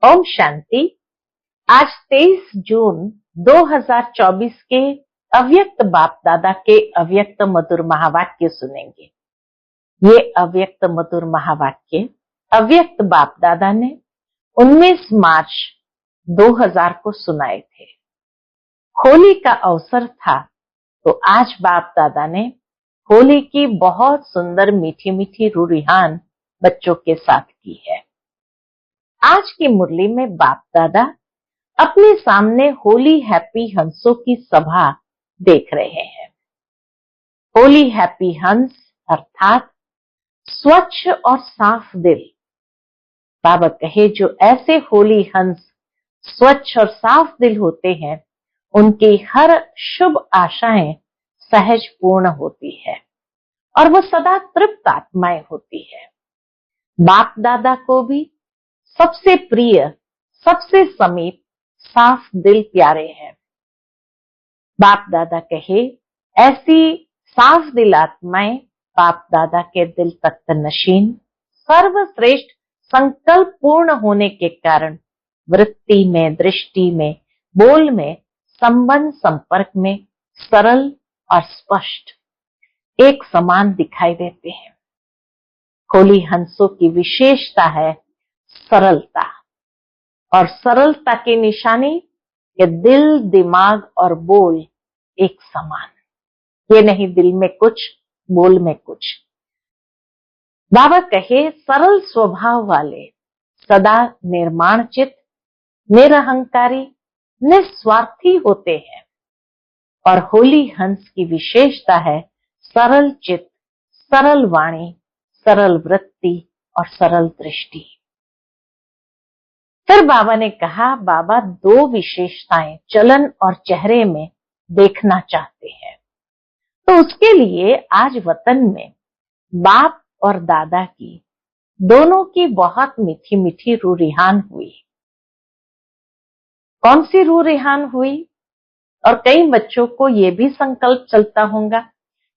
ओम शांति। आज 23 जून 2024 के अव्यक्त बाप दादा के अव्यक्त मधुर महावाक्य सुनेंगे। ये अव्यक्त मधुर महावाक्य अव्यक्त बाप दादा ने 19 मार्च 2000 को सुनाए थे। होली का अवसर था, तो आज बाप दादा ने होली की बहुत सुंदर मीठी मीठी रूरिहान बच्चों के साथ की है। आज की मुरली में बाप दादा अपने सामने होली हैप्पी हंसों की सभा देख रहे हैं। होली हैप्पी हंस अर्थात स्वच्छ और साफ दिल। बाबा कहे जो ऐसे होली हंस स्वच्छ और साफ दिल होते हैं, उनकी हर शुभ आशाएं सहज पूर्ण होती है और वो सदा तृप्त आत्माएं होती है। बाप दादा को भी सबसे प्रिय, सबसे समीप साफ दिल प्यारे हैं। बाप दादा कहे ऐसी साफ दिल आत्माएं बाप दादा के दिल तख्त नशीन सर्वश्रेष्ठ संकल्प पूर्ण होने के कारण वृत्ति में, दृष्टि में, बोल में, संबंध संपर्क में सरल और स्पष्ट एक समान दिखाई देते हैं। होली हंसों की विशेषता है सरलता, और सरलता की निशानी कि दिल, दिमाग और बोल एक समान। ये नहीं दिल में कुछ, बोल में कुछ। बाबा कहे सरल स्वभाव वाले सदा निर्माण चित्त, निरहंकारी, निस्वार्थी होते हैं। और होली हंस की विशेषता है सरल चित्त, सरल वाणी, सरल वृत्ति और सरल दृष्टि। फिर बाबा ने कहा बाबा दो विशेषताएं चलन और चेहरे में देखना चाहते हैं। तो उसके लिए आज वतन में बाप और दादा की दोनों की बहुत मीठी मीठी रूरिहान हुई। कौन सी रूरिहान हुई? और कई बच्चों को ये भी संकल्प चलता होगा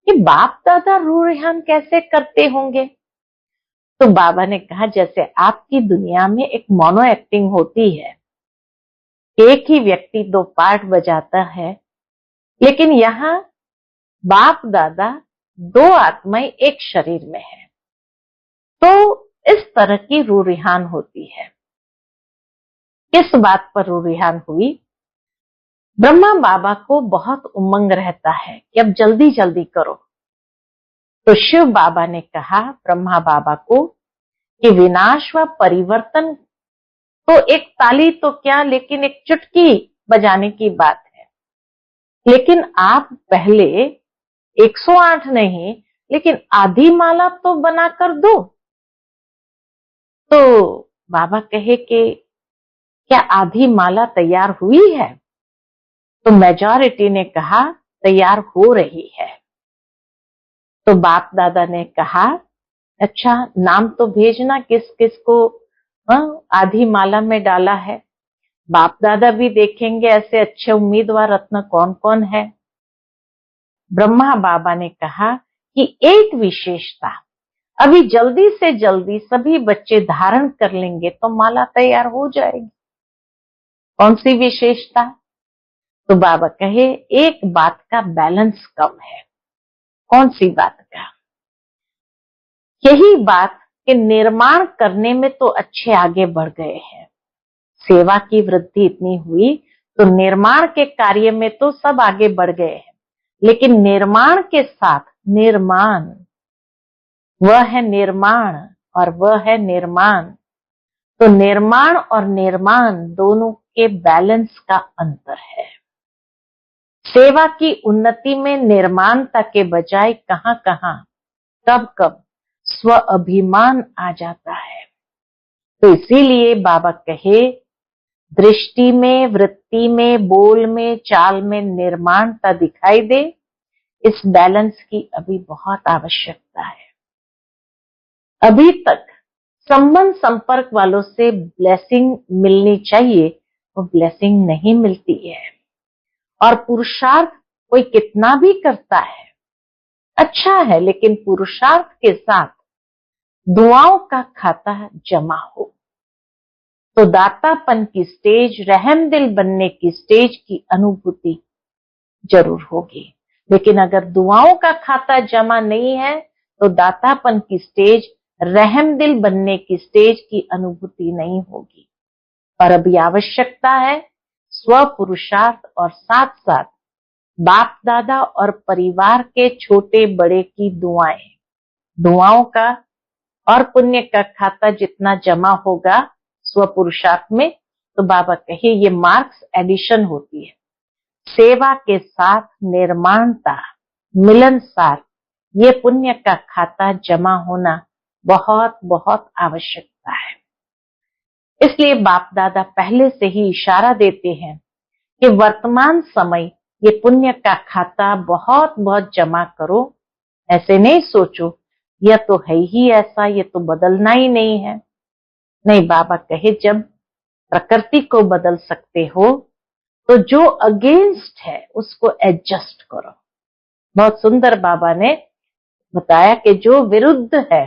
कि बाप दादा रूरिहान कैसे करते होंगे। तो बाबा ने कहा जैसे आपकी दुनिया में एक मोनो एक्टिंग होती है, एक ही व्यक्ति दो पार्ट बजाता है, लेकिन यहाँ बाप दादा दो आत्माएं एक शरीर में है। तो इस तरह की रूरिहान होती है। किस बात पर रूरिहान हुई? ब्रह्मा बाबा को बहुत उमंग रहता है कि अब जल्दी जल्दी करो। तो शिव बाबा ने कहा ब्रह्मा बाबा को कि विनाश व परिवर्तन तो एक ताली तो क्या, लेकिन एक चुटकी बजाने की बात है। लेकिन आप पहले 108 नहीं, लेकिन आधी माला तो बनाकर दो। तो बाबा कहे कि क्या आधी माला तैयार हुई है? तो मेजॉरिटी ने कहा तैयार हो रही है। तो बाप दादा ने कहा अच्छा नाम तो भेजना किस किस को आधी माला में डाला है। बाप दादा भी देखेंगे ऐसे अच्छे उम्मीदवार रत्न कौन कौन है। ब्रह्मा बाबा ने कहा कि एक विशेषता अभी जल्दी से जल्दी सभी बच्चे धारण कर लेंगे तो माला तैयार हो जाएगी। कौन सी विशेषता? तो बाबा कहे एक बात का बैलेंस कम है। कौन सी बात का? यही बात कि निर्माण करने में तो अच्छे आगे बढ़ गए हैं, सेवा की वृद्धि इतनी हुई तो निर्माण के कार्य में तो सब आगे बढ़ गए हैं, लेकिन निर्माण के साथ निर्माण, वह है निर्माण और वह है निर्माण। तो निर्माण और निर्माण दोनों के बैलेंस का अंतर है। सेवा की उन्नति में निर्माणता के बजाय कहां कहां, कब कब स्व अभिमान आ जाता है। तो इसीलिए बाबा कहे दृष्टि में, वृत्ति में, बोल में, चाल में निर्माणता दिखाई दे। इस बैलेंस की अभी बहुत आवश्यकता है। अभी तक संबंध संपर्क वालों से ब्लेसिंग मिलनी चाहिए, वो ब्लेसिंग नहीं मिलती है। और पुरुषार्थ कोई कितना भी करता है अच्छा है, लेकिन पुरुषार्थ के साथ दुआओं का खाता जमा हो तो दातापन की स्टेज, रहमदिल बनने की स्टेज की अनुभूति जरूर होगी। लेकिन अगर दुआओं का खाता जमा नहीं है तो दातापन की स्टेज, रहमदिल बनने की स्टेज की अनुभूति नहीं होगी। और अभी आवश्यकता है स्व पुरुषार्थ और साथ साथ बाप दादा और परिवार के छोटे बड़े की दुआएं। दुआओं का और पुण्य का खाता जितना जमा होगा स्व पुरुषार्थ में, तो बाबा कहे ये मार्क्स एडिशन होती है। सेवा के साथ निर्माणता, मिलनसार, ये पुण्य का खाता जमा होना बहुत बहुत आवश्यकता है। इसलिए बाप दादा पहले से ही इशारा देते हैं कि वर्तमान समय ये पुण्य का खाता बहुत बहुत जमा करो। ऐसे नहीं सोचो यह तो है ही ऐसा, ये तो बदलना ही नहीं है। नहीं, बाबा कहे जब प्रकृति को बदल सकते हो तो जो अगेंस्ट है उसको एडजस्ट करो। बहुत सुंदर बाबा ने बताया कि जो विरुद्ध है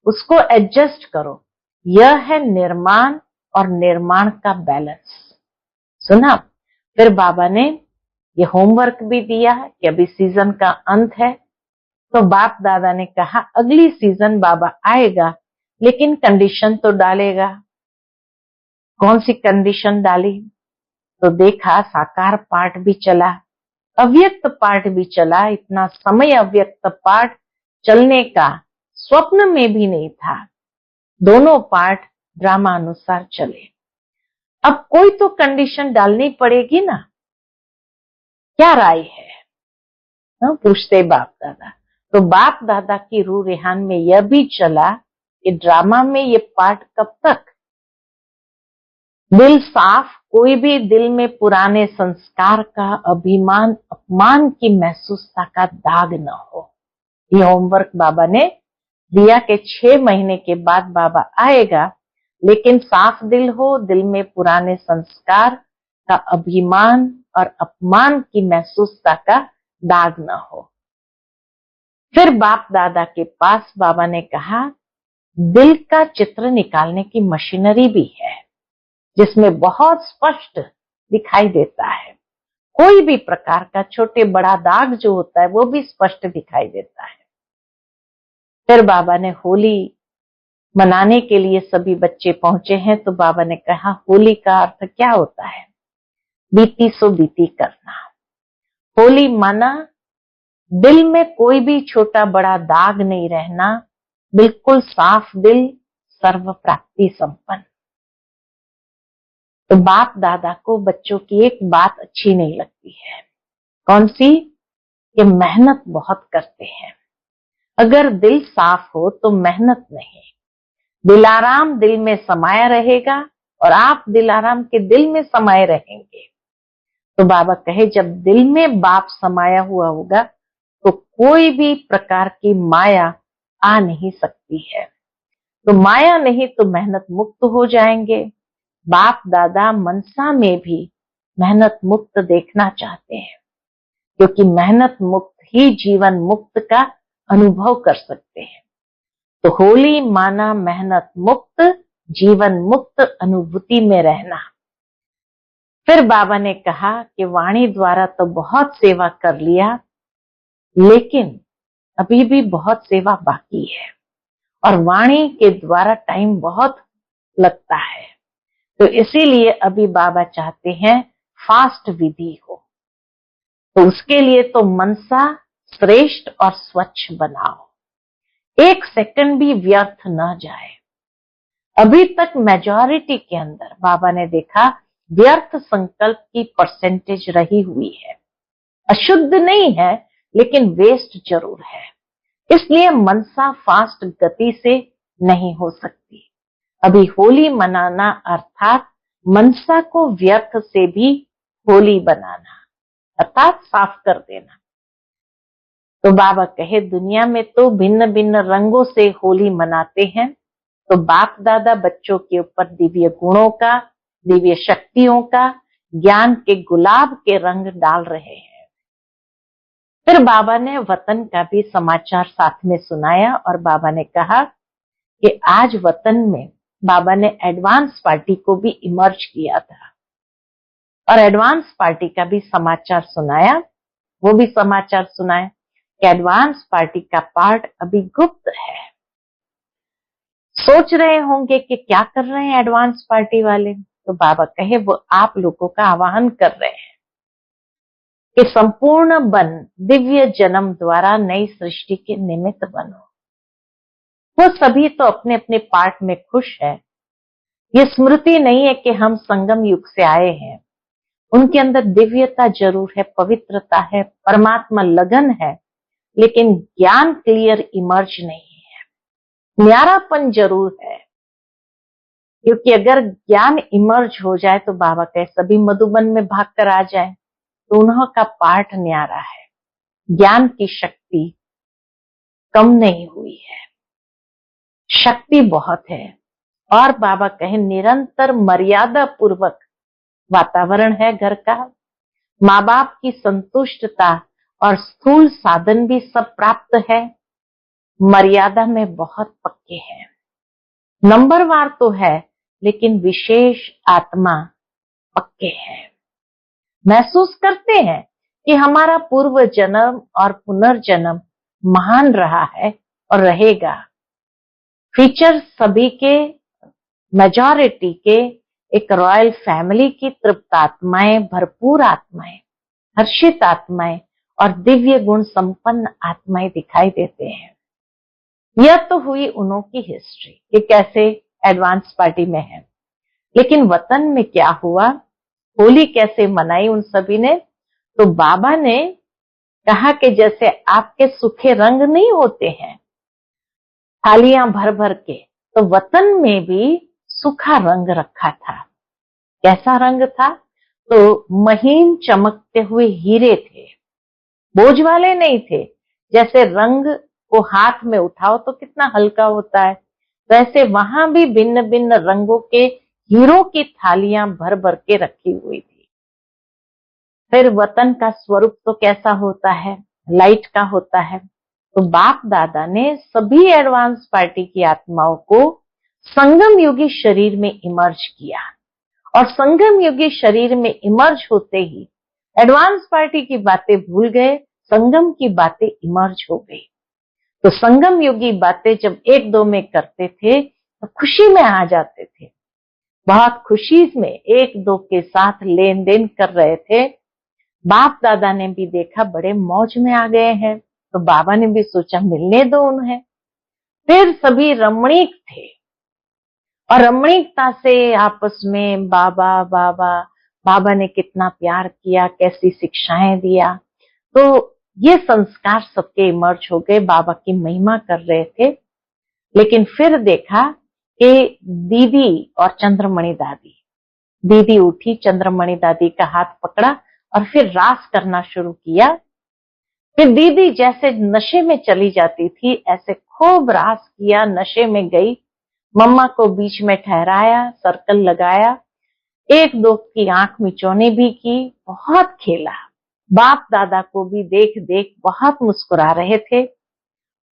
उसको एडजस्ट करो। यह है निर्माण और निर्माण का बैलेंस। सुना? फिर बाबा ने ये होमवर्क भी दिया कि अभी सीजन का अंत है, तो बाप दादा ने कहा अगली सीजन बाबा आएगा लेकिन कंडीशन तो डालेगा। कौन सी कंडीशन डाली? तो देखा साकार पाठ भी चला, अव्यक्त पाठ भी चला। इतना समय अव्यक्त पाठ चलने का स्वप्न में भी नहीं था। दोनों पाठ ड्रामा अनुसार चले। अब कोई तो कंडीशन डालनी पड़ेगी ना, क्या राय है? पूछते बाप दादा। तो बाप दादा की रूह रेहान में यह भी चला कि ड्रामा में ये पाठ कब तक? दिल साफ, कोई भी दिल में पुराने संस्कार का, अभिमान अपमान की महसूसता का दाग न हो। ये होमवर्क बाबा ने दिया कि 6 महीने के बाद बाबा आएगा, लेकिन साफ दिल हो, दिल में पुराने संस्कार का अभिमान और अपमान की महसूसता का दाग न हो। फिर बाप दादा के पास बाबा ने कहा दिल का चित्र निकालने की मशीनरी भी है जिसमें बहुत स्पष्ट दिखाई देता है। कोई भी प्रकार का छोटे बड़ा दाग जो होता है वो भी स्पष्ट दिखाई देता है। फिर बाबा ने होली मनाने के लिए सभी बच्चे पहुंचे हैं, तो बाबा ने कहा होली का अर्थ क्या होता है? बीती सो बीती करना। होली माना दिल में कोई भी छोटा बड़ा दाग नहीं रहना, बिल्कुल साफ दिल, सर्व प्राप्ति संपन्न। तो बाप दादा को बच्चों की एक बात अच्छी नहीं लगती है। कौन सी? ये मेहनत बहुत करते हैं। अगर दिल साफ हो तो मेहनत नहीं, दिलाराम दिल में समाया रहेगा और आप दिलाराम के दिल में समाये रहेंगे। तो बाबा कहे जब दिल में बाप समाया हुआ होगा तो कोई भी प्रकार की माया आ नहीं सकती है। तो माया नहीं तो मेहनत मुक्त हो जाएंगे। बाप दादा मनसा में भी मेहनत मुक्त देखना चाहते हैं, क्योंकि मेहनत मुक्त ही जीवन मुक्त का अनुभव कर सकते हैं। तो होली माना मेहनत मुक्त, जीवन मुक्त अनुभूति में रहना। फिर बाबा ने कहा कि वाणी द्वारा तो बहुत सेवा कर लिया, लेकिन अभी भी बहुत सेवा बाकी है और वाणी के द्वारा टाइम बहुत लगता है। तो इसीलिए अभी बाबा चाहते हैं फास्ट विधि हो। तो उसके लिए तो मनसा श्रेष्ठ और स्वच्छ बनाओ, 1 सेकंड भी व्यर्थ न जाए। अभी तक मेजॉरिटी के अंदर बाबा ने देखा व्यर्थ संकल्प की परसेंटेज रही हुई है। अशुद्ध नहीं है लेकिन वेस्ट जरूर है। इसलिए मनसा फास्ट गति से नहीं हो सकती। अभी होली मनाना अर्थात मनसा को व्यर्थ से भी होली बनाना, अर्थात साफ कर देना। तो बाबा कहे दुनिया में तो भिन्न भिन्न रंगों से होली मनाते हैं, तो बाप दादा बच्चों के ऊपर दिव्य गुणों का, दिव्य शक्तियों का, ज्ञान के गुलाब के रंग डाल रहे हैं। फिर बाबा ने वतन का भी समाचार साथ में सुनाया और बाबा ने कहा कि आज वतन में बाबा ने एडवांस पार्टी को भी इमर्ज किया था और एडवांस पार्टी का भी समाचार सुनाया। वो भी समाचार सुनाया कि एडवांस पार्टी का पार्ट अभी गुप्त है। सोच रहे होंगे कि क्या कर रहे हैं एडवांस पार्टी वाले, तो बाबा कहे वो आप लोगों का आह्वान कर रहे हैं कि संपूर्ण बन दिव्य जन्म द्वारा नई सृष्टि के निमित्त बनो। वो सभी तो अपने अपने पार्ट में खुश है। ये स्मृति नहीं है कि हम संगम युग से आए हैं। उनके अंदर दिव्यता जरूर है, पवित्रता है, परमात्मा लगन है, लेकिन ज्ञान क्लियर इमर्ज नहीं है। न्यारापन जरूर है, क्योंकि अगर ज्ञान इमर्ज हो जाए तो बाबा कहे सभी मधुबन में भागकर आ जाए, तो उन्हों का पार्ट न्यारा है। ज्ञान की शक्ति कम नहीं हुई है, शक्ति बहुत है। और बाबा कहे निरंतर मर्यादा पूर्वक वातावरण है घर का, माँ बाप की संतुष्टता और स्थूल साधन भी सब प्राप्त है। मर्यादा में बहुत पक्के हैं, नंबरवार तो है, लेकिन विशेष आत्मा पक्के हैं। महसूस करते हैं कि हमारा पूर्व जन्म और पुनर्जन्म महान रहा है और रहेगा। फीचर सभी के, मेजॉरिटी के, एक रॉयल फैमिली की तृप्त आत्माएं, भरपूर आत्माएं, हर्षित आत्माएं और दिव्य गुण संपन्न आत्माएं दिखाई देते हैं। यह तो हुई उन्हों की हिस्ट्री कि कैसे एडवांस पार्टी में है, लेकिन वतन में क्या हुआ, होली कैसे मनाई उन सभी ने। तो बाबा ने कहा कि जैसे आपके सूखे रंग नहीं होते हैं थालियां भर भर के, तो वतन में भी सूखा रंग रखा था। कैसा रंग था? तो महीन चमकते हुए हीरे थे, बोझ वाले नहीं थे। जैसे रंग को हाथ में उठाओ तो कितना हल्का होता है, वैसे वहां भी भिन्न भिन्न रंगों के हीरों की थालियां भर भर के रखी हुई थी। फिर वतन का स्वरूप तो कैसा होता है? लाइट का होता है। तो बाप दादा ने सभी एडवांस पार्टी की आत्माओं को संगम युगी शरीर में इमर्ज किया, और संगम युगी शरीर में इमर्ज होते ही एडवांस पार्टी की बातें भूल गए, संगम की बातें इमर्ज हो गई। तो संगम युगी बातें जब एक दो में करते थे तो खुशी में आ जाते थे, बहुत खुशी में एक दो के साथ लेन देन कर रहे थे। बाप दादा ने भी देखा बड़े मौज में आ गए हैं, तो बाबा ने भी सोचा मिलने दो उन्हें। फिर सभी रमणीक थे और रमणीकता से आपस में बाबा बाबा बाबा ने कितना प्यार किया, कैसी शिक्षाएं दिया। तो ये संस्कार सबके इमर्ज हो गए, बाबा की महिमा कर रहे थे। लेकिन फिर देखा कि दीदी और चंद्रमणि दादी, दीदी उठी, चंद्रमणि दादी का हाथ पकड़ा और फिर रास करना शुरू किया। फिर दीदी जैसे नशे में चली जाती थी, ऐसे खूब रास किया, नशे में गई। मम्मा को बीच में ठहराया, सर्कल लगाया, एक दो की आंख मिचौनी भी की, बहुत खेला। बाप दादा को भी देख देख बहुत मुस्कुरा रहे थे।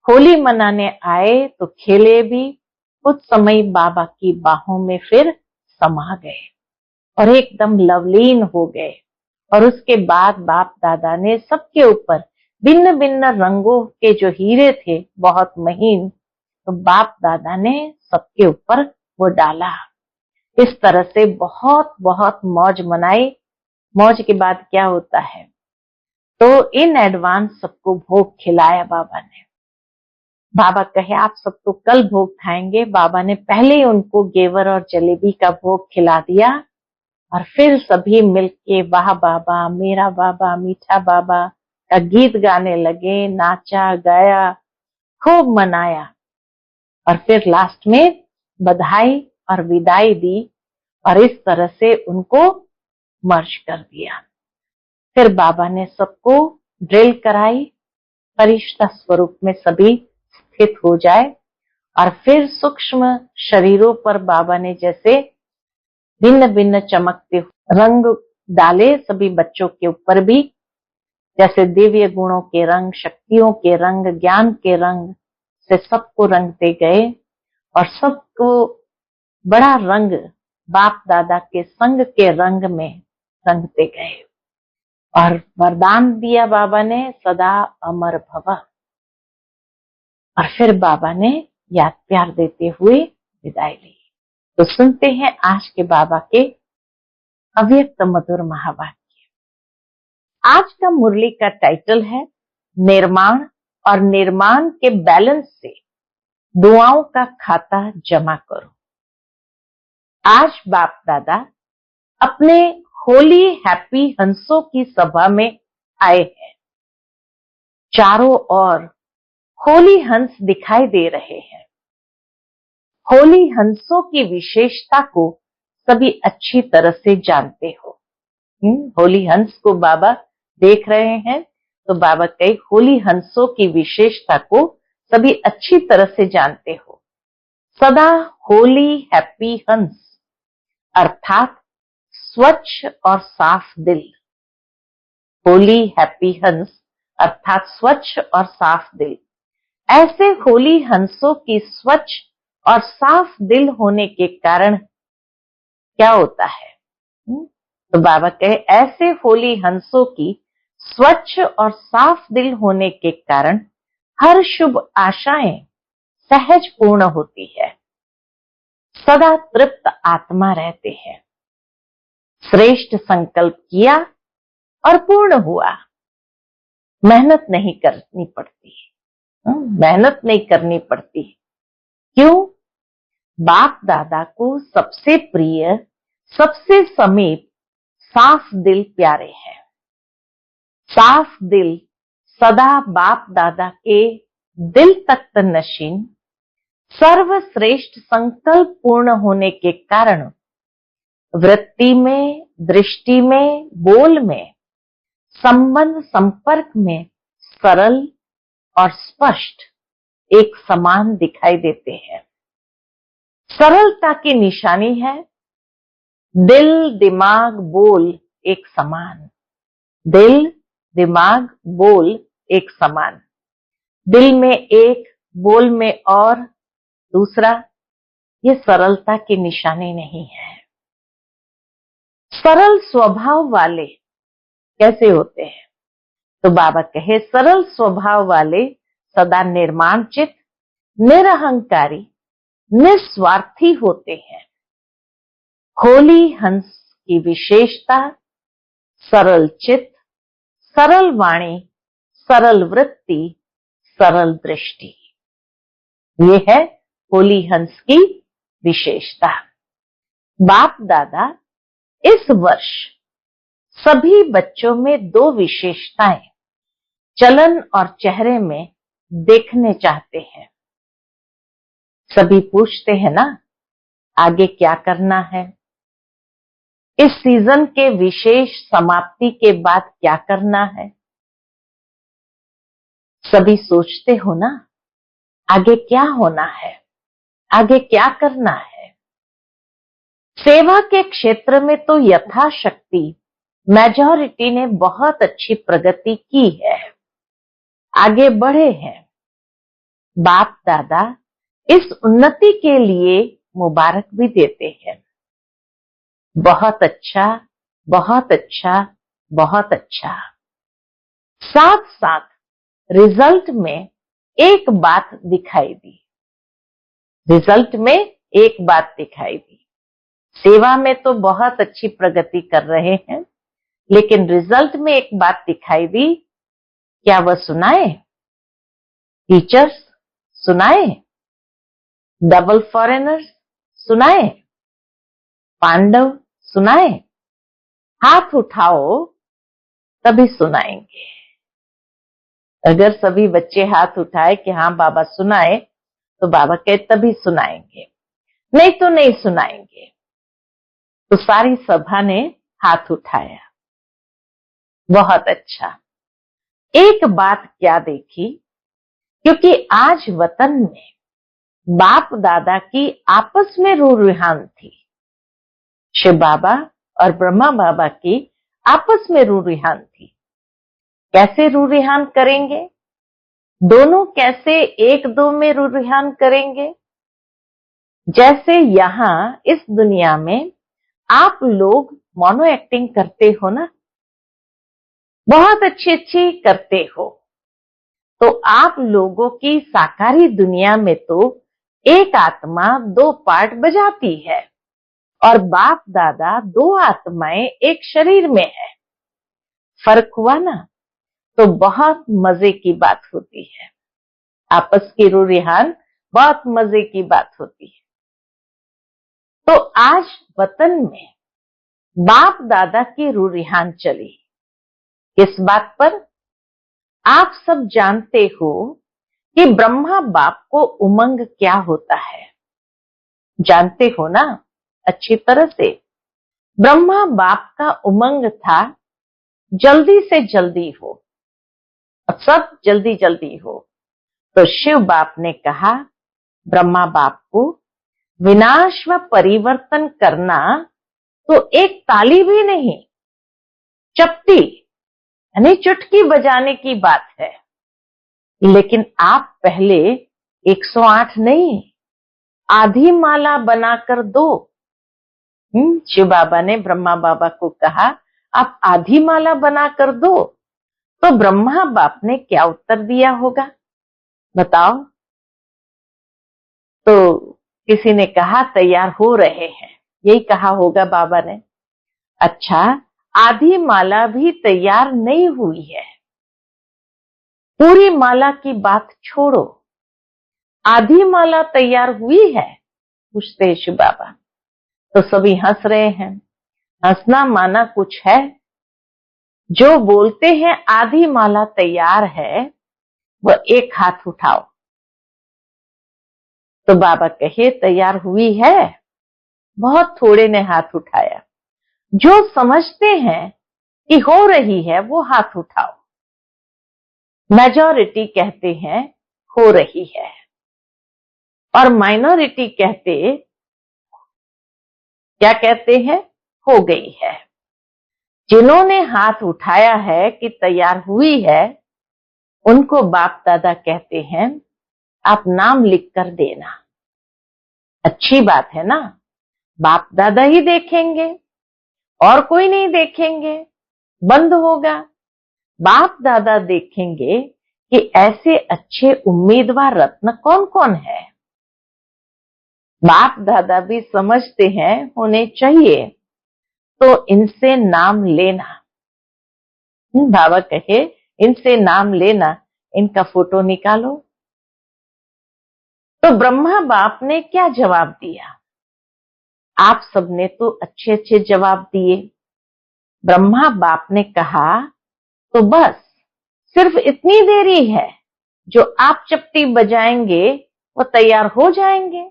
होली मनाने आए तो खेले भी, कुछ समय बाबा की बाहों में फिर समा गए और एकदम लवलीन हो गए। और उसके बाद बाप दादा ने सबके ऊपर भिन्न भिन्न रंगों के जो हीरे थे, बहुत महीन, तो बाप दादा ने सबके ऊपर वो डाला। इस तरह से बहुत बहुत मौज मनाई। मौज के बाद क्या होता है, तो इन एडवांस सबको भोग खिलाया बाबा ने। बाबा कहे आप सब तो कल भोग खाएंगे। बाबा ने पहले ही उनको गेवर और जलेबी का भोग खिला दिया और फिर सभी मिलके वाह बाबा, मेरा बाबा, मीठा बाबा का गीत गाने लगे, नाचा गाया, खूब मनाया। और फिर लास्ट में बधाई और विदाई दी और इस तरह से उनको मर्ज कर दिया। फिर बाबा ने सबको ड्रिल कराई, फरिश्ता स्वरूप में सभी स्थित हो जाए। और फिर सूक्ष्म शरीरों पर बाबा ने जैसे भिन्न भिन्न चमकते रंग डाले, सभी बच्चों के ऊपर भी, जैसे दिव्य गुणों के रंग, शक्तियों के रंग, ज्ञान के रंग से सबको रंगते गए और सबको बड़ा रंग बाप दादा के संग के रंग में रंगते गए और वरदान दिया बाबा ने, सदा अमर भव। और फिर बाबा ने याद प्यार देते हुए विदाई ली। तो सुनते हैं आज के बाबा के अव्यक्त मधुर महावाक्य। आज का मुरली का टाइटल है निर्माण, और निर्माण के बैलेंस से दुआओं का खाता जमा करो। आज बाप दादा अपने होली हैप्पी हंसों की सभा में आए हैं। चारों ओर होली हंस दिखाई दे रहे हैं। होली हंसों की विशेषता को सभी अच्छी तरह से जानते हो। होली हंस को बाबा देख रहे हैं, तो बाबा कई होली हंसों की विशेषता को सभी अच्छी तरह से जानते हो। सदा होली हैप्पी हंस अर्थात स्वच्छ और साफ दिल। होली हैप्पी हंस अर्थात स्वच्छ और साफ दिल। ऐसे होली हंसों की स्वच्छ और साफ दिल होने के कारण क्या होता है? तो बाबा कहे ऐसे होली हंसों की स्वच्छ और साफ दिल होने के कारण हर शुभ आशाएं सहज पूर्ण होती है। सदा तृप्त आत्मा रहते हैं। श्रेष्ठ संकल्प किया और पूर्ण हुआ। मेहनत नहीं करनी पड़ती। मेहनत नहीं करनी पड़ती। क्यों? बाप दादा को सबसे प्रिय, सबसे समीप साफ दिल प्यारे हैं। साफ दिल सदा बाप दादा के दिल तख्त नशीन, सर्वश्रेष्ठ संकल्प पूर्ण होने के कारण वृत्ति में, दृष्टि में, बोल में, संबंध संपर्क में सरल और स्पष्ट एक समान दिखाई देते हैं। सरलता की निशानी है दिल, दिमाग, बोल एक समान। दिल, दिमाग, बोल एक समान। दिल में एक, बोल में और दूसरा, ये सरलता की निशानी नहीं है। सरल स्वभाव वाले कैसे होते हैं? तो बाबा कहे सरल स्वभाव वाले सदा निर्माणचित, निरहंकारी, निस्वार्थी होते हैं। होली हंस की विशेषता सरल चित्त, सरल वाणी, सरल वृत्ति, सरल दृष्टि, ये है होली हंस की विशेषता। बाप दादा इस वर्ष सभी बच्चों में दो विशेषताएं चलन और चेहरे में देखने चाहते हैं। सभी पूछते हैं ना, आगे क्या करना है? इस सीजन के विशेष समाप्ति के बाद क्या करना है? सभी सोचते हो ना, आगे क्या होना है, आगे क्या करना है? सेवा के क्षेत्र में तो यथाशक्ति मेजॉरिटी ने बहुत अच्छी प्रगति की है, आगे बढ़े हैं। बाप दादा इस उन्नति के लिए मुबारक भी देते हैं। बहुत अच्छा, बहुत अच्छा, बहुत अच्छा। साथ साथ रिजल्ट में एक बात दिखाई दी। रिजल्ट में एक बात दिखाई दी। सेवा में तो बहुत अच्छी प्रगति कर रहे हैं, लेकिन रिजल्ट में एक बात दिखाई दी। क्या वह सुनाए? टीचर्स सुनाए? डबल फॉरेनर्स सुनाए? पांडव सुनाए? हाथ उठाओ तभी सुनाएंगे। अगर सभी बच्चे हाथ उठाए कि हाँ बाबा सुनाए, तो बाबा कहे तभी सुनाएंगे, नहीं तो नहीं सुनाएंगे। तो सारी सभा ने हाथ उठाया। बहुत अच्छा। एक बात क्या देखी, क्योंकि आज वतन में बाप दादा की आपस में रूह-रुहान थी। शिव बाबा और ब्रह्मा बाबा की आपस में रूह-रुहान थी। कैसे रूह-रुहान करेंगे? दोनों कैसे एक दो में रूह-रुहान करेंगे? जैसे यहाँ इस दुनिया में आप लोग मोनो एक्टिंग करते हो ना, बहुत अच्छी अच्छी करते हो, तो आप लोगों की साकारी दुनिया में तो एक आत्मा दो पार्ट बजाती है और बाप दादा दो आत्माएं एक शरीर में है। फर्क हुआ ना? तो बहुत मजे की बात होती है, आपस की रूह रिहान बहुत मजे की बात होती है। तो आज वतन में बाप दादा की रूह रिहान चली, किस बात पर? आप सब जानते हो कि ब्रह्मा बाप को उमंग क्या होता है, जानते हो ना अच्छी तरह से। ब्रह्मा बाप का उमंग था जल्दी से जल्दी हो, सब जल्दी जल्दी हो। तो शिव बाप ने कहा ब्रह्मा बाप को, विनाश व परिवर्तन करना तो एक ताली भी नहीं, चपटी यानी चुटकी बजाने की बात है। लेकिन आप पहले 108 नहीं, आधी माला बनाकर दो। शिव बाबा ने ब्रह्मा बाबा को कहा आप आधी माला बनाकर दो। तो ब्रह्मा बाप ने क्या उत्तर दिया होगा बताओ? तो किसी ने कहा तैयार हो रहे हैं, यही कहा होगा बाबा ने। अच्छा, आधी माला भी तैयार नहीं हुई है, पूरी माला की बात छोड़ो, आधी माला तैयार हुई है, पूछते हैं शिव बाबा। तो सभी हंस रहे हैं। हंसना माना कुछ है, जो बोलते हैं आधी माला तैयार है वह एक हाथ उठाओ। तो बाबा कहे तैयार हुई है? बहुत थोड़े ने हाथ उठाया। जो समझते हैं कि हो रही है वो हाथ उठाओ। मेजॉरिटी कहते हैं हो रही है और माइनॉरिटी कहते क्या कहते हैं? हो गई है। जिन्होंने हाथ उठाया है कि तैयार हुई है, उनको बाप दादा कहते हैं आप नाम लिख कर देना। अच्छी बात है ना, बाप दादा ही देखेंगे और कोई नहीं देखेंगे, बंद होगा। बाप दादा देखेंगे कि ऐसे अच्छे उम्मीदवार रत्न कौन कौन है। बाप दादा भी समझते हैं होने चाहिए, तो इनसे नाम लेना। बाबा कहे इनसे नाम लेना, इनका फोटो निकालो। तो ब्रह्मा बाप ने क्या जवाब दिया? आप सबने तो अच्छे अच्छे जवाब दिए। ब्रह्मा बाप ने कहा तो बस सिर्फ इतनी देरी है, जो आप चपटी बजाएंगे वो तैयार हो जाएंगे।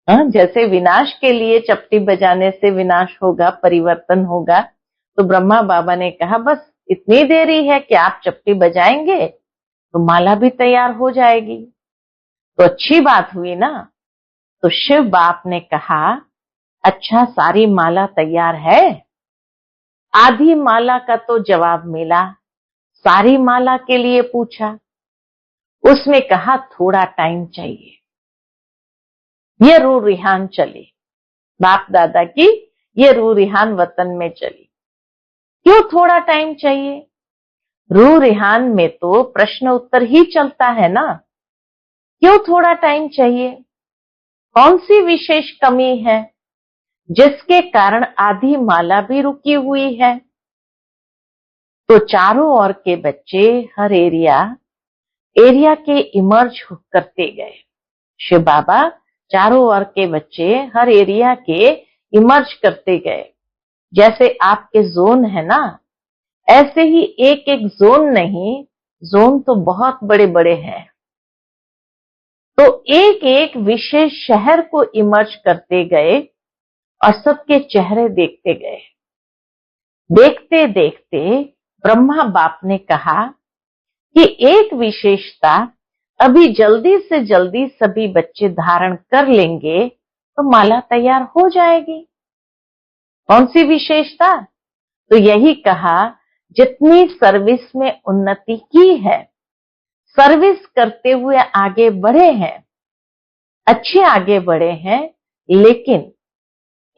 जैसे विनाश के लिए चपटी बजाने से विनाश होगा, परिवर्तन होगा, तो ब्रह्मा बाबा ने कहा बस इतनी देरी है कि आप चपटी बजाएंगे तो माला भी तैयार हो जाएगी। तो अच्छी बात हुई ना। तो शिव बाप ने कहा अच्छा सारी माला तैयार है? आधी माला का तो जवाब मिला, सारी माला के लिए पूछा, उसमें कहा थोड़ा टाइम चाहिए। ये रूह रिहान चली, बाप दादा की ये रूह रिहान वतन में चली। क्यों थोड़ा टाइम चाहिए? रूह रिहान में तो प्रश्न उत्तर ही चलता है ना, क्यों थोड़ा टाइम चाहिए? कौन सी विशेष कमी है जिसके कारण आधी माला भी रुकी हुई है? तो चारों ओर के बच्चे हर एरिया के इमर्ज करते गए। शिव बाबा चारों ओर के बच्चे हर एरिया के इमर्ज करते गए। जैसे आपके जोन है ना, ऐसे ही एक एक जोन नहीं, जोन तो बहुत बड़े बड़े हैं। तो एक एक विशेष शहर को इमर्ज करते गए और सबके चेहरे देखते गए। देखते देखते ब्रह्मा बाप ने कहा कि एक विशेषता अभी जल्दी से जल्दी सभी बच्चे धारण कर लेंगे तो माला तैयार हो जाएगी। कौन सी विशेषता? तो यही कहा जितनी सर्विस में उन्नति की है, सर्विस करते हुए आगे बढ़े हैं, अच्छे आगे बढ़े हैं, लेकिन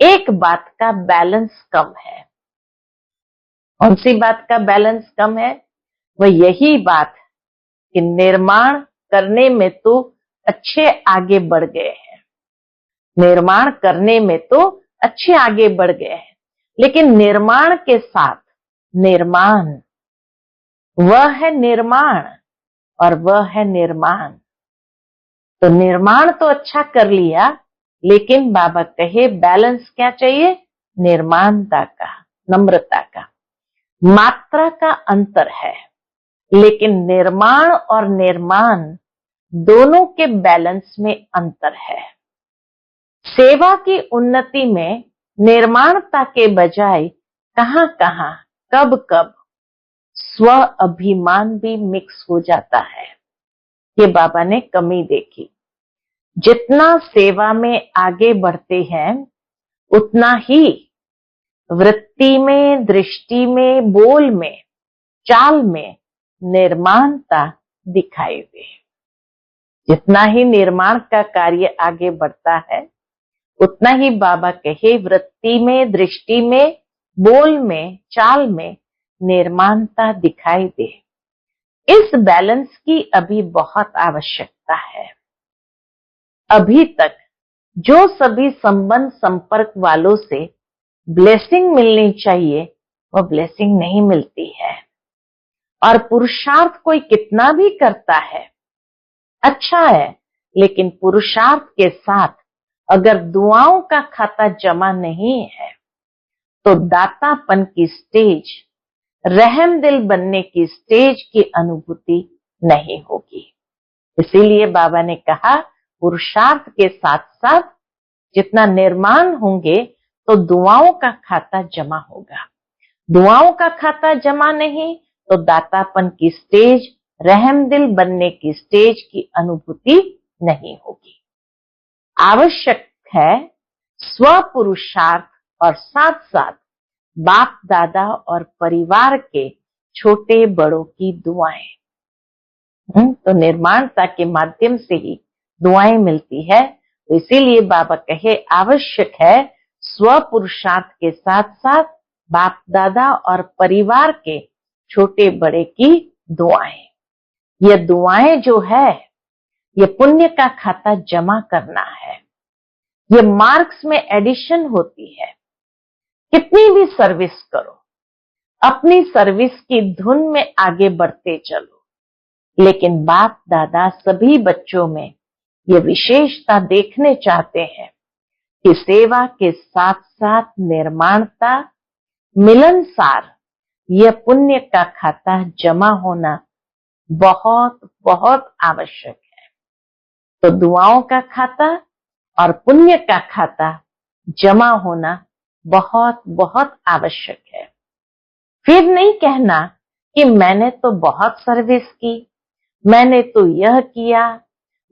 एक बात का बैलेंस कम है। कौन सी बात का बैलेंस कम है? वह यही बात कि निर्माण करने में तो अच्छे आगे बढ़ गए हैं, निर्माण करने में तो अच्छे आगे बढ़ गए हैं, लेकिन निर्माण के साथ निर्माण, वह है निर्माण और वह है निर्माण। तो निर्माण तो अच्छा कर लिया, लेकिन बाबा कहे बैलेंस क्या चाहिए? निर्माणता का, नम्रता का। मात्रा का अंतर है, लेकिन निर्माण और निर्माण दोनों के बैलेंस में अंतर है। सेवा की उन्नति में निर्माणता के बजाय कहां कहां, कब कब स्व अभिमान भी मिक्स हो जाता है। ये बाबा ने कमी देखी। जितना सेवा में आगे बढ़ते हैं, उतना ही वृत्ति में, दृष्टि में, बोल में, चाल में निर्माणता दिखाई दे। जितना ही निर्माण का कार्य आगे बढ़ता है, उतना ही बाबा कहे वृत्ति में, दृष्टि में, बोल में, चाल में निर्माणता दिखाई दे। इस बैलेंस की अभी बहुत आवश्यकता है। अभी तक जो सभी संबंध संपर्क वालों से ब्लेसिंग मिलनी चाहिए, वह ब्लेसिंग नहीं मिलती है। और पुरुषार्थ कोई कितना भी करता है, अच्छा है, लेकिन पुरुषार्थ के साथ अगर दुआओं का खाता जमा नहीं है, तो दातापन की स्टेज, रहम दिल बनने की स्टेज की अनुभूति नहीं होगी। इसीलिए बाबा ने कहा पुरुषार्थ के साथ साथ जितना निर्माण होंगे, तो दुआओं का खाता जमा होगा। दुआओं का खाता जमा नहीं तो दातापन की स्टेज, रहम दिल बनने की स्टेज की अनुभूति नहीं होगी। आवश्यक है स्व पुरुषार्थ और साथ साथ बाप दादा और परिवार के छोटे बड़ों की दुआएं। तो निर्माणता के माध्यम से ही दुआएं मिलती है। तो इसीलिए बाबा कहे आवश्यक है स्व पुरुषार्थ के साथ साथ बाप दादा और परिवार के छोटे बड़े की दुआएं। ये दुआएं जो है, ये पुण्य का खाता जमा करना है। ये मार्क्स में एडिशन होती है। कितनी भी सर्विस करो, अपनी सर्विस की धुन में आगे बढ़ते चलो, लेकिन बाप दादा सभी बच्चों में ये विशेषता देखने चाहते हैं कि सेवा के साथ साथ निर्माणता, मिलनसार, यह पुण्य का खाता जमा होना बहुत बहुत आवश्यक है। तो दुआओं का खाता और पुण्य का खाता जमा होना बहुत बहुत आवश्यक है। फिर नहीं कहना कि मैंने तो बहुत सर्विस की, मैंने तो यह किया,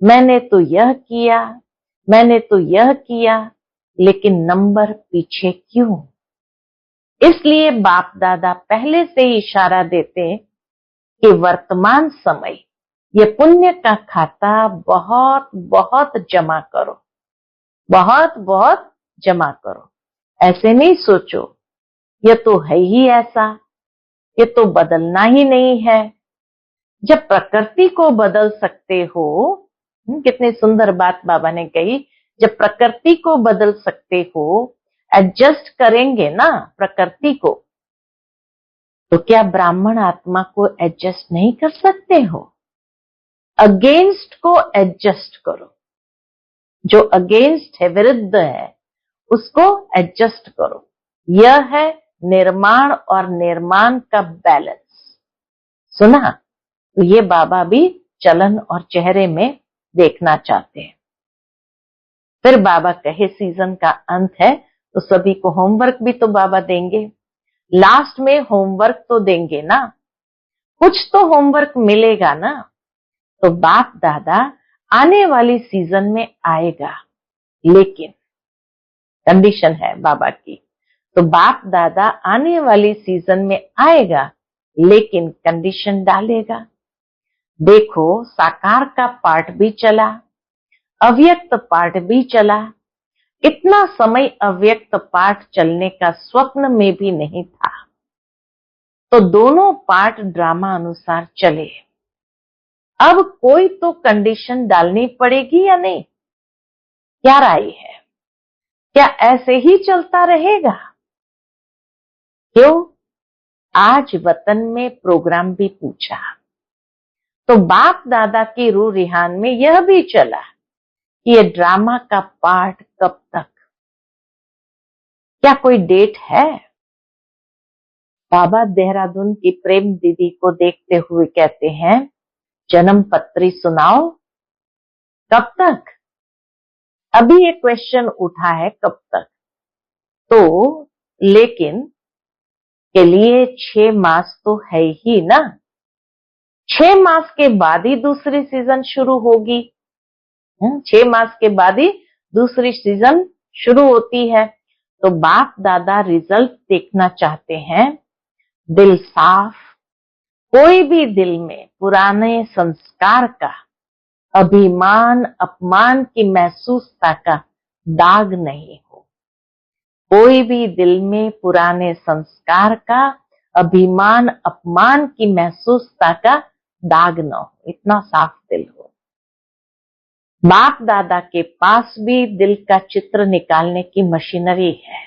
मैंने तो यह किया, मैंने तो यह किया, लेकिन नंबर पीछे क्यों? इसलिए बाप दादा पहले से ही इशारा देते कि वर्तमान समय ये पुण्य का खाता बहुत बहुत जमा करो, बहुत बहुत जमा करो। ऐसे नहीं सोचो ये तो है ही ऐसा, ये तो बदलना ही नहीं है। जब प्रकृति को बदल सकते हो, कितनी सुंदर बात बाबा ने कही, जब प्रकृति को बदल सकते हो, एडजस्ट करेंगे ना प्रकृति को, तो क्या ब्राह्मण आत्मा को एडजस्ट नहीं कर सकते हो? अगेंस्ट को एडजस्ट करो, जो अगेंस्ट है, विरुद्ध है, उसको एडजस्ट करो। यह है निर्माण और निर्माण का बैलेंस। सुना? तो ये बाबा भी चलन और चेहरे में देखना चाहते हैं। फिर बाबा कहे सीजन का अंत है, तो सभी को होमवर्क भी तो बाबा देंगे। लास्ट में होमवर्क तो देंगे ना, कुछ तो होमवर्क मिलेगा ना। तो बाप दादा आने वाली सीजन में आएगा, लेकिन कंडीशन है बाबा की। तो बाप दादा आने वाली सीजन में आएगा, लेकिन कंडीशन डालेगा। देखो साकार का पार्ट भी चला, अव्यक्त पाठ भी चला। इतना समय अव्यक्त पाठ चलने का स्वप्न में भी नहीं था। तो दोनों पाठ ड्रामा अनुसार चले। अब कोई तो कंडीशन डालनी पड़ेगी या नहीं? क्या राय है? क्या ऐसे ही चलता रहेगा? क्यों? आज वतन में प्रोग्राम भी पूछा तो बाप दादा की रूह रिहान में यह भी चला कि ये ड्रामा का पार्ट कब तक? क्या कोई डेट है? बाबा देहरादून की प्रेम दीदी को देखते हुए कहते हैं, जन्म पत्री सुनाओ। कब तक? अभी ये क्वेश्चन उठा है, कब तक? तो लेकिन के लिए 6 मास तो है ही ना। 6 मास के बाद ही दूसरी सीजन शुरू होगी। 6 मास के बाद ही दूसरी सीजन शुरू होती है। तो बाप दादा रिजल्ट देखना चाहते हैं। दिल साफ, कोई भी दिल में पुराने संस्कार का, अभिमान अपमान की महसूसता का दाग नहीं हो। कोई भी दिल में पुराने संस्कार का, अभिमान अपमान की महसूसता का दाग न हो, इतना साफ दिल हो। बाप दादा के पास भी दिल का चित्र निकालने की मशीनरी है।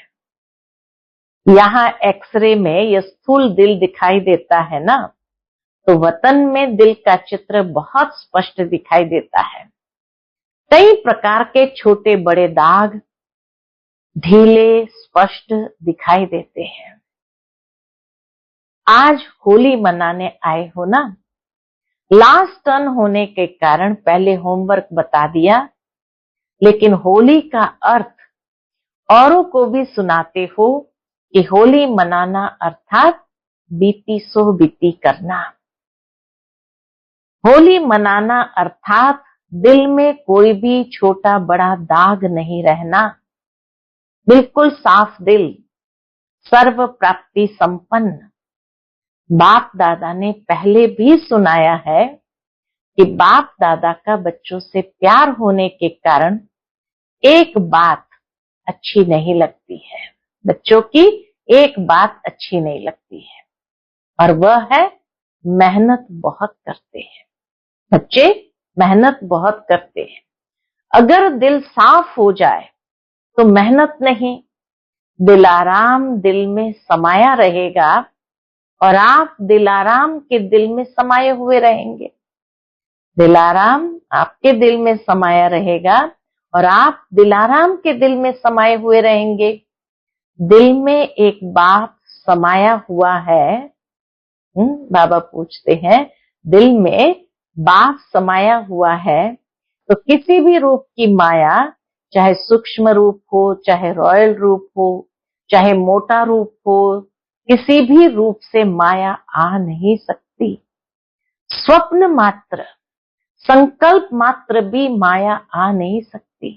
यहाँ एक्सरे में यह स्थूल दिल दिखाई देता है ना, तो वतन में दिल का चित्र बहुत स्पष्ट दिखाई देता है। कई प्रकार के छोटे बड़े दाग ढीले स्पष्ट दिखाई देते हैं। आज होली मनाने आए हो ना, लास्ट टर्न होने के कारण पहले होमवर्क बता दिया, लेकिन होली का अर्थ औरों को भी सुनाते हो कि होली मनाना अर्थात बीती सो बीती करना। होली मनाना अर्थात दिल में कोई भी छोटा बड़ा दाग नहीं रहना, बिल्कुल साफ दिल, सर्व प्राप्ति संपन्न। बाप दादा ने पहले भी सुनाया है कि बाप दादा का बच्चों से प्यार होने के कारण एक बात अच्छी नहीं लगती है। बच्चों की एक बात अच्छी नहीं लगती है, और वह है मेहनत बहुत करते हैं। बच्चे मेहनत बहुत करते हैं। अगर दिल साफ हो जाए तो मेहनत नहीं, दिलाराम दिल में समाया रहेगा और आप दिलाराम के दिल में समाये हुए रहेंगे। दिलाराम आपके दिल में समाया रहेगा और आप दिलाराम के दिल में समाये हुए रहेंगे। दिल में एक बाप समाया हुआ है। बाबा पूछते हैं, दिल में बाप समाया हुआ है तो किसी भी रूप की माया, चाहे सूक्ष्म रूप हो, चाहे रॉयल रूप हो, चाहे मोटा रूप हो, किसी भी रूप से माया आ नहीं सकती। स्वप्न मात्र, संकल्प मात्र भी माया आ नहीं सकती।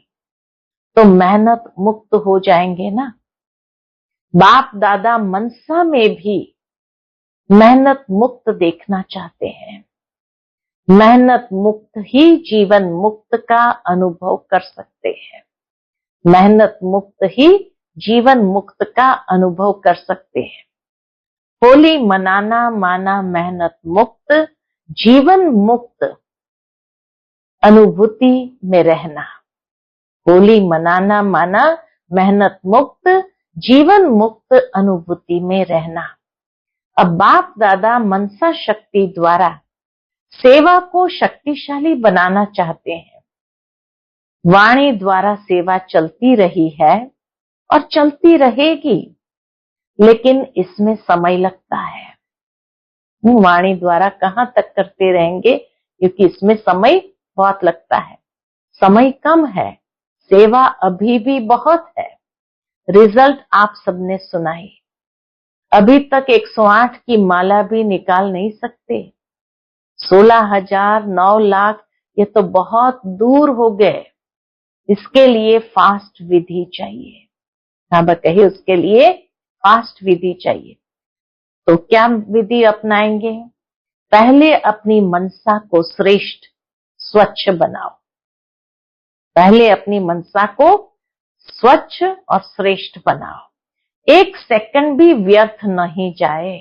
तो मेहनत मुक्त हो जाएंगे ना। बाप दादा मनसा में भी मेहनत मुक्त देखना चाहते हैं। मेहनत मुक्त ही जीवन मुक्त का अनुभव कर सकते हैं। मेहनत मुक्त ही जीवन मुक्त का अनुभव कर सकते हैं। होली मनाना माना मेहनत मुक्त, जीवन मुक्त अनुभूति में रहना। होली मनाना माना मेहनत मुक्त, जीवन मुक्त अनुभूति में रहना। अब बाप दादा मनसा शक्ति द्वारा सेवा को शक्तिशाली बनाना चाहते हैं। वाणी द्वारा सेवा चलती रही है और चलती रहेगी, लेकिन इसमें समय लगता है। वाणी द्वारा कहां तक करते रहेंगे, क्योंकि इसमें समय बहुत लगता है। समय कम है, सेवा अभी भी बहुत है। रिजल्ट आप सबने सुनाई। अभी तक 108 की माला भी निकाल नहीं सकते। 16,000, 9 लाख ये तो बहुत दूर हो गए। इसके लिए फास्ट विधि चाहिए। बाबा कहे उसके लिए फास्ट विधि चाहिए। तो क्या विधि अपनाएंगे? पहले अपनी मनसा को श्रेष्ठ स्वच्छ बनाओ। पहले अपनी मनसा को स्वच्छ और श्रेष्ठ बनाओ, एक सेकंड भी व्यर्थ नहीं जाए।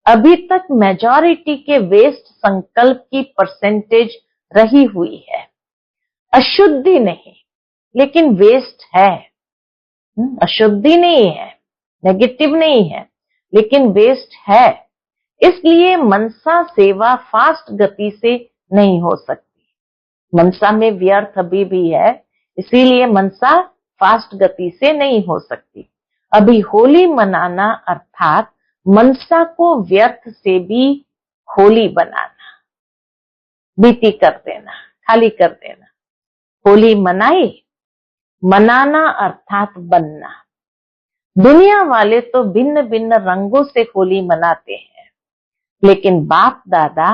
अभी तक मेजॉरिटी के वेस्ट संकल्प की परसेंटेज रही हुई है, अशुद्धि नहीं लेकिन वेस्ट है। अशुद्धि नहीं है, नेगेटिव नहीं है, लेकिन वेस्ट है। इसलिए मनसा सेवा फास्ट गति से नहीं हो सकती। मनसा में व्यर्थ अभी भी है, इसीलिए मनसा फास्ट गति से नहीं हो सकती। अभी होली मनाना अर्थात मनसा को व्यर्थ से भी होली बनाना, बीती कर देना, खाली कर देना। होली मनाई, मनाना अर्थात बनना। दुनिया वाले तो भिन्न भिन्न रंगों से होली मनाते हैं, लेकिन बाप दादा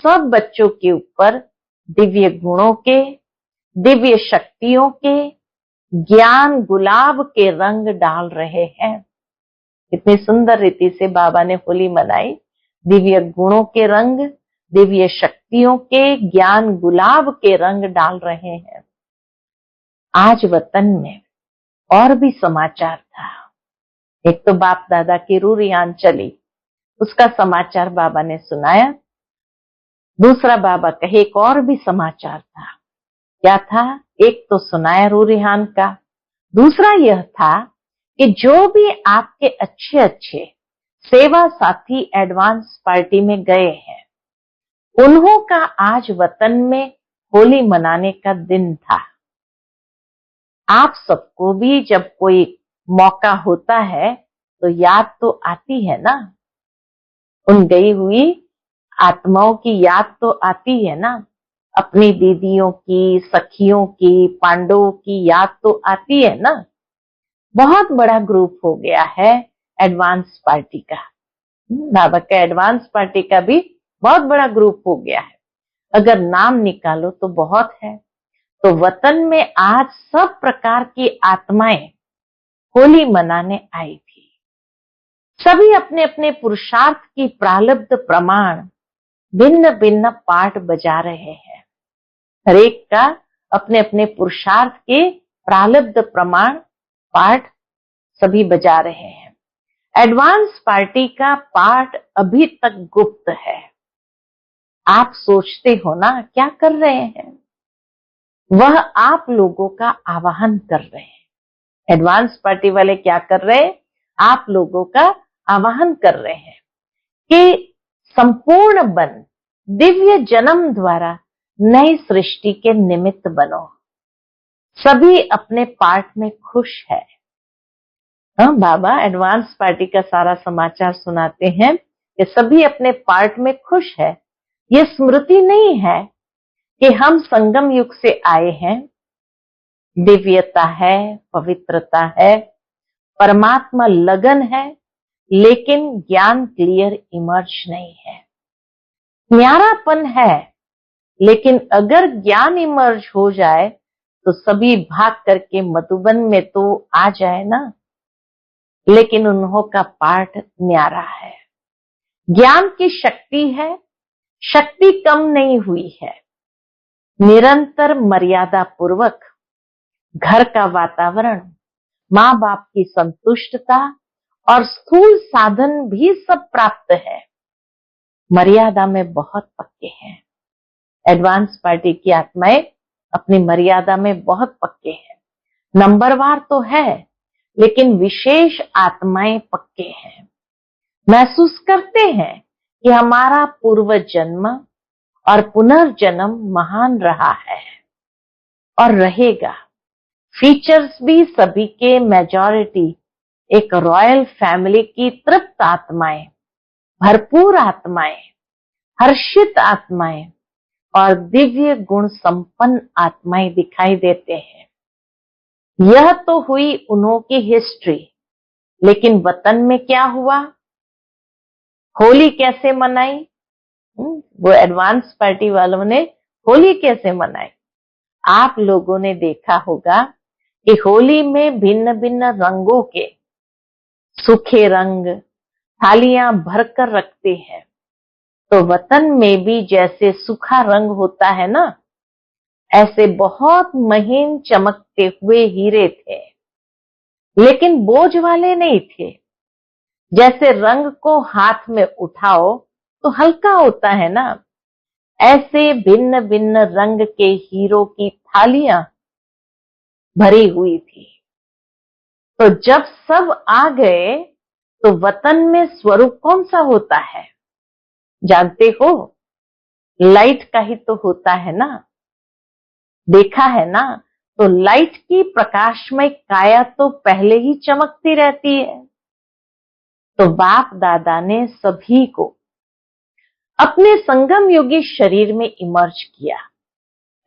सब बच्चों के ऊपर दिव्य गुणों के, दिव्य शक्तियों के, ज्ञान गुलाब के रंग डाल रहे हैं। कितनी सुंदर रीति से बाबा ने होली मनाई। दिव्य गुणों के रंग, दिव्य शक्तियों के, ज्ञान गुलाब के रंग डाल रहे हैं। आज वतन में और भी समाचार था। एक तो बाप दादा की रूरियान चली, उसका समाचार बाबा ने सुनाया। दूसरा बाबा कहे एक और भी समाचार था। क्या था? एक तो सुनाया रूरियान का, दूसरा यह था कि जो भी आपके अच्छे अच्छे सेवा साथी एडवांस पार्टी में गए हैं, उन्हों का आज वतन में होली मनाने का दिन था। आप सबको भी जब कोई मौका होता है तो याद तो आती है ना, उन गई हुई आत्माओं की याद तो आती है ना, अपनी दीदियों की, सखियों की, पांडवों की याद तो आती है ना। बहुत बड़ा ग्रुप हो गया है एडवांस पार्टी का। बाबा का एडवांस पार्टी का भी बहुत बड़ा ग्रुप हो गया है। अगर नाम निकालो तो बहुत है। तो वतन में आज सब प्रकार की आत्माएं होली मनाने आई थी। सभी अपने अपने पुरुषार्थ की प्रारब्ध प्रमाण भिन्न भिन्न पाठ बजा रहे हैं। हरेक का अपने अपने पुरुषार्थ के प्रारब्ध प्रमाण पाठ सभी बजा रहे हैं। एडवांस पार्टी का पाठ अभी तक गुप्त है। आप सोचते हो ना क्या कर रहे हैं? वह आप लोगों का आवाहन कर रहे हैं। एडवांस पार्टी वाले क्या कर रहे हैं? आप लोगों का आवाहन कर रहे हैं कि संपूर्ण बन दिव्य जन्म द्वारा नई सृष्टि के निमित्त बनो। सभी अपने पार्ट में खुश है। बाबा एडवांस पार्टी का सारा समाचार सुनाते हैं कि सभी अपने पार्ट में खुश है। ये स्मृति नहीं है कि हम संगम युग से आए हैं, दिव्यता है, पवित्रता है, परमात्मा लगन है, लेकिन ज्ञान क्लियर इमर्ज नहीं है। न्यारापन है, लेकिन अगर ज्ञान इमर्ज हो जाए तो सभी भाग करके मधुबन में तो आ जाए ना, लेकिन उन्हों का पाठ न्यारा है। ज्ञान की शक्ति है, शक्ति कम नहीं हुई है। निरंतर मर्यादा पूर्वक घर का वातावरण, माँ बाप की संतुष्टता और स्थूल साधन भी सब प्राप्त है। मर्यादा में बहुत पक्के हैं। एडवांस पार्टी की आत्माएं अपनी मर्यादा में बहुत पक्के हैं। नंबरवार तो है, लेकिन विशेष आत्माएं पक्के हैं। महसूस करते हैं कि हमारा पूर्व जन्म और पुनर्जन्म महान रहा है और रहेगा। फीचर्स भी सभी के मेजॉरिटी एक रॉयल फैमिली की तृप्त आत्माएं, भरपूर आत्माएं, हर्षित आत्माएं और दिव्य गुण संपन्न आत्माएं दिखाई देते हैं। यह तो हुई उन्हों की हिस्ट्री, लेकिन वतन में क्या हुआ? होली कैसे मनाई? वो एडवांस पार्टी वालों ने होली कैसे मनाई? आप लोगों ने देखा होगा कि होली में भिन्न भिन्न रंगों के सूखे रंग थालियां भरकर रखते हैं। तो वतन में भी जैसे सूखा रंग होता है ना, ऐसे बहुत महीन चमकते हुए हीरे थे, लेकिन बोझ वाले नहीं थे। जैसे रंग को हाथ में उठाओ तो हल्का होता है ना, ऐसे भिन्न भिन्न रंग के हीरों की थालियां भरी हुई थी। तो जब सब आ गए तो वतन में स्वरूप कौन सा होता है जानते हो? लाइट का ही तो होता है ना, देखा है ना। तो लाइट की प्रकाशमय काया तो पहले ही चमकती रहती है। तो बाप दादा ने सभी को अपने संगम योगी शरीर में इमर्ज किया।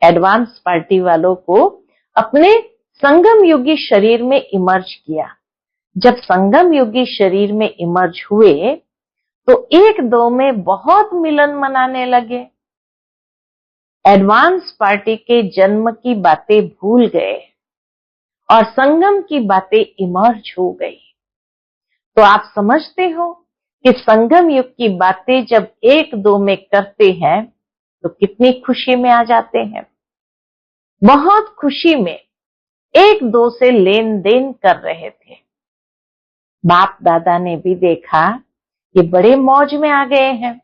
एडवांस पार्टी वालों को अपने संगम योगी शरीर में इमर्ज किया। जब संगम योगी शरीर में इमर्ज हुए तो एक दो में बहुत मिलन मनाने लगे। एडवांस पार्टी के जन्म की बातें भूल गए और संगम की बातें इमर्ज हो गई। तो आप समझते हो कि संगम युग की बातें जब एक दो में करते हैं तो कितनी खुशी में आ जाते हैं। बहुत खुशी में एक दो से लेन देन कर रहे थे। बाप दादा ने भी देखा ये बड़े मौज में आ गए हैं,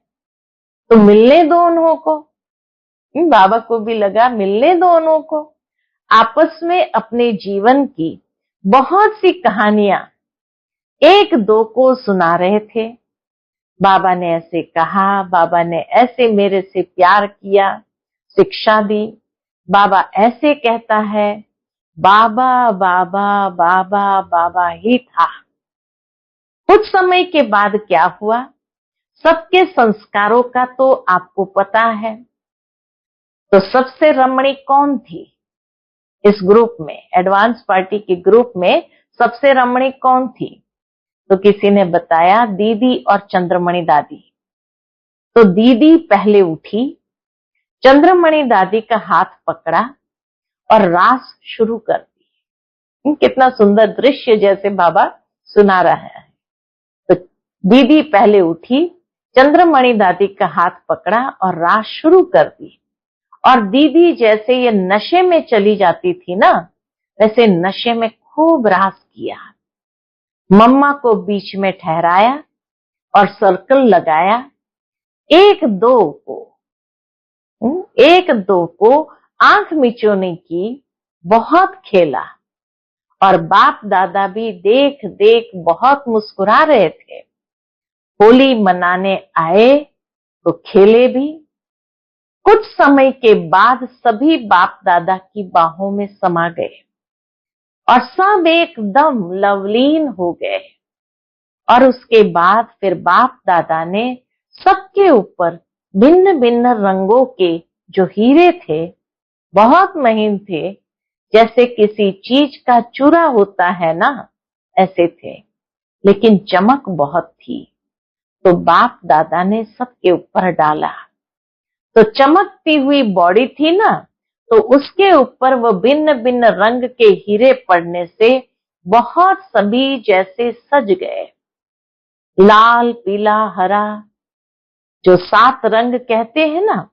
तो मिलने दो उन्हों को। बाबा को भी लगा मिलने दो उन्हों को। आपस में अपने जीवन की बहुत सी कहानियां एक दो को सुना रहे थे। बाबा ने ऐसे कहा, बाबा ने ऐसे मेरे से प्यार किया, शिक्षा दी। बाबा ऐसे कहता है, बाबा बाबा बाबा बाबा ही था। कुछ समय के बाद क्या हुआ, सबके संस्कारों का तो आपको पता है। तो सबसे रमणी कौन थी इस ग्रुप में? एडवांस पार्टी के ग्रुप में सबसे रमणी कौन थी? तो किसी ने बताया दीदी और चंद्रमणि दादी। तो दीदी पहले उठी, चंद्रमणि दादी का हाथ पकड़ा और रास शुरू कर दी। कितना सुंदर दृश्य जैसे बाबा सुना रहा है। तो दीदी पहले उठी, चंद्रमणि दादी का हाथ पकड़ा और रास शुरू कर दी। और दीदी जैसे ये नशे में चली जाती थी ना, वैसे नशे में खूब रास किया। मम्मा को बीच में ठहराया और सर्कल लगाया। एक दो को आंख मिचोने की बहुत खेला। और बाप दादा भी देख देख बहुत मुस्कुरा रहे थे। होली मनाने आए तो खेले भी। कुछ समय के बाद सभी बाप दादा की बाहों में समा गए और सब एकदम लवलीन हो गए। और उसके बाद फिर बाप दादा ने सबके ऊपर भिन्न भिन्न रंगों के जो हीरे थे, बहुत महीन थे, जैसे किसी चीज का चूरा होता है ना, ऐसे थे, लेकिन चमक बहुत थी। तो बाप दादा ने सबके ऊपर डाला। तो चमकती हुई बॉडी थी ना, तो उसके ऊपर वो भिन्न भिन्न रंग के हीरे पड़ने से बहुत सभी जैसे सज गए। लाल, पीला, हरा, जो 7 रंग कहते हैं ना,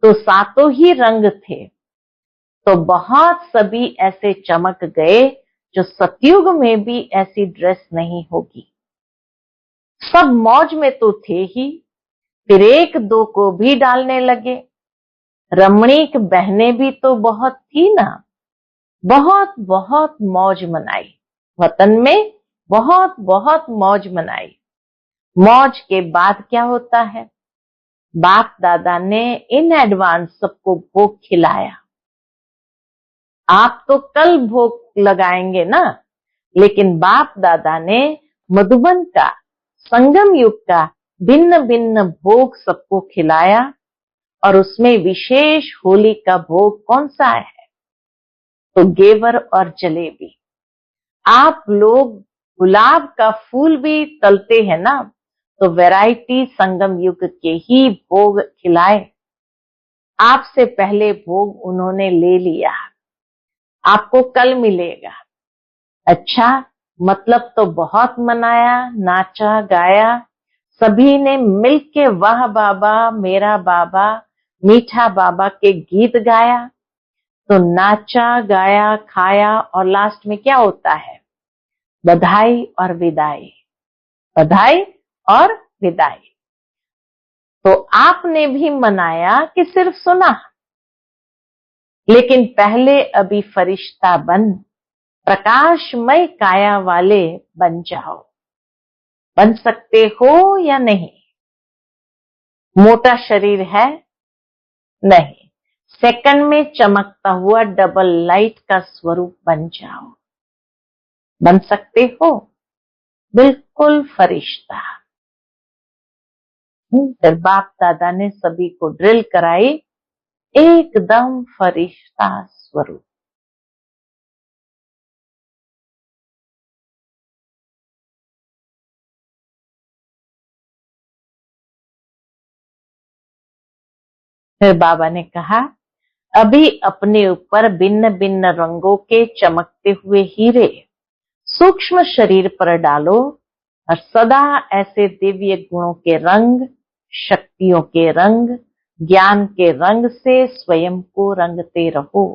तो सातों ही रंग थे। तो बहुत सभी ऐसे चमक गए जो सतयुग में भी ऐसी ड्रेस नहीं होगी। सब मौज में तो थे ही, फिर एक दो को भी डालने लगे। रमणीक बहनें भी तो बहुत थी ना, बहुत बहुत मौज मनाई। वतन में बहुत बहुत मौज मनाई। मौज के बाद क्या होता है, बाप दादा ने इन एडवांस सबको भोग खिलाया। आप तो कल भोग लगाएंगे ना, लेकिन बाप दादा ने मधुबन का, संगम युग का भिन्न भिन्न भोग सबको खिलाया। और उसमें विशेष होली का भोग कौन सा है? तो घेवर और जलेबी। आप लोग गुलाब का फूल भी तलते हैं ना, तो वैरायटी संगम युग के ही भोग खिलाए। आपसे पहले भोग उन्होंने ले लिया, आपको कल मिलेगा। अच्छा, मतलब तो बहुत मनाया, नाचा गाया, सभी ने मिलके वाह बाबा मेरा बाबा, मीठा बाबा के गीत गाया। तो नाचा, गाया, खाया और लास्ट में क्या होता है? बधाई और विदाई, बधाई और विदाई। तो आपने भी मनाया कि सिर्फ सुना, लेकिन पहले अभी फरिश्ता बन प्रकाशमय काया वाले बन जाओ। बन सकते हो या नहीं? मोटा शरीर है? नहीं। सेकंड में चमकता हुआ डबल लाइट का स्वरूप बन जाओ। बन सकते हो? बिल्कुल फरिश्ता। फिर बाप दादा ने सभी को ड्रिल कराई, एकदम फरिश्ता स्वरूप। फिर बाबा ने कहा, अभी अपने ऊपर भिन्न भिन्न रंगों के चमकते हुए हीरे सूक्ष्म शरीर पर डालो और सदा ऐसे दिव्य गुणों के रंग, शक्तियों के रंग, ज्ञान के रंग से स्वयं को रंगते रहो।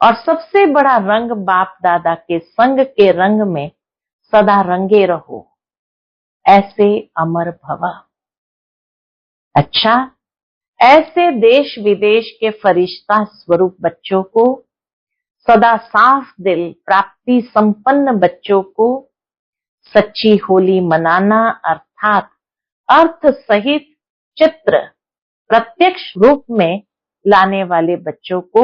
और सबसे बड़ा रंग बाप दादा के संग के रंग में सदा रंगे रहो, ऐसे अमर भव। अच्छा, ऐसे देश विदेश के फरिश्ता स्वरूप बच्चों को, सदा साफ दिल प्राप्ति संपन्न बच्चों को सच्ची होली मनाना अर्थात अर्थ सहित चित्र प्रत्यक्ष रूप में लाने वाले बच्चों को,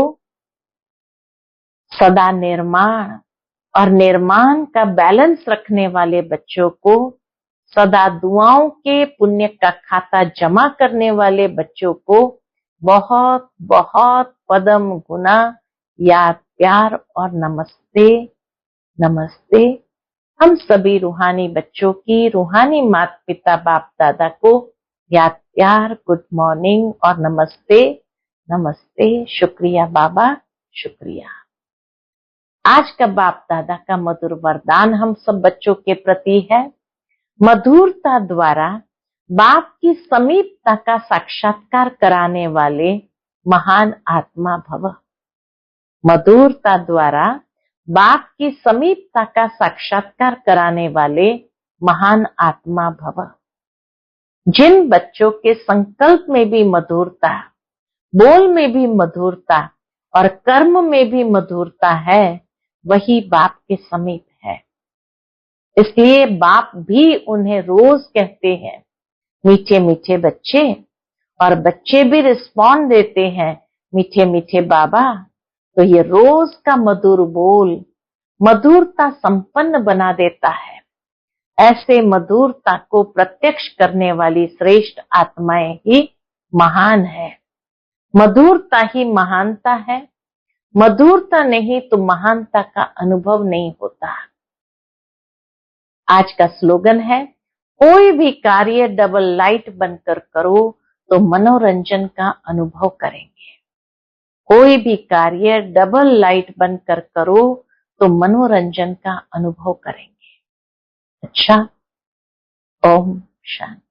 सदा निर्माण और निर्माण का बैलेंस रखने वाले बच्चों को, सदा दुआओं के पुण्य का खाता जमा करने वाले बच्चों को बहुत बहुत पदम गुना याद, प्यार और नमस्ते। नमस्ते। हम सभी रूहानी बच्चों की रूहानी माता पिता बाप दादा को याद, प्यार, गुड मॉर्निंग और नमस्ते। नमस्ते। शुक्रिया बाबा, शुक्रिया। आज का बाप दादा का मधुर वरदान हम सब बच्चों के प्रति है, मधुरता द्वारा बाप की समीपता का साक्षात्कार कराने वाले महान आत्मा भव। मधुरता द्वारा बाप की समीपता का साक्षात्कार कराने वाले महान आत्मा भव। जिन बच्चों के संकल्प में भी मधुरता, बोल में भी मधुरता और कर्म में भी मधुरता है, वही बाप के समीप है। इसलिए बाप भी उन्हें रोज कहते हैं, मीठे मीठे बच्चे, और बच्चे भी रिस्पॉन्ड देते हैं, मीठे मीठे बाबा। तो ये रोज का मधुर बोल मधुरता संपन्न बना देता है। ऐसे मधुरता को प्रत्यक्ष करने वाली श्रेष्ठ आत्माएं ही महान है। मधुरता ही महानता है। मधुरता नहीं तो महानता का अनुभव नहीं होता। आज का स्लोगन है, कोई भी कार्य डबल लाइट बनकर करो तो मनोरंजन का अनुभव करेंगे। कोई भी कार्य डबल लाइट बनकर करो तो मनोरंजन का अनुभव करेंगे। अच्छा, ओम शांति।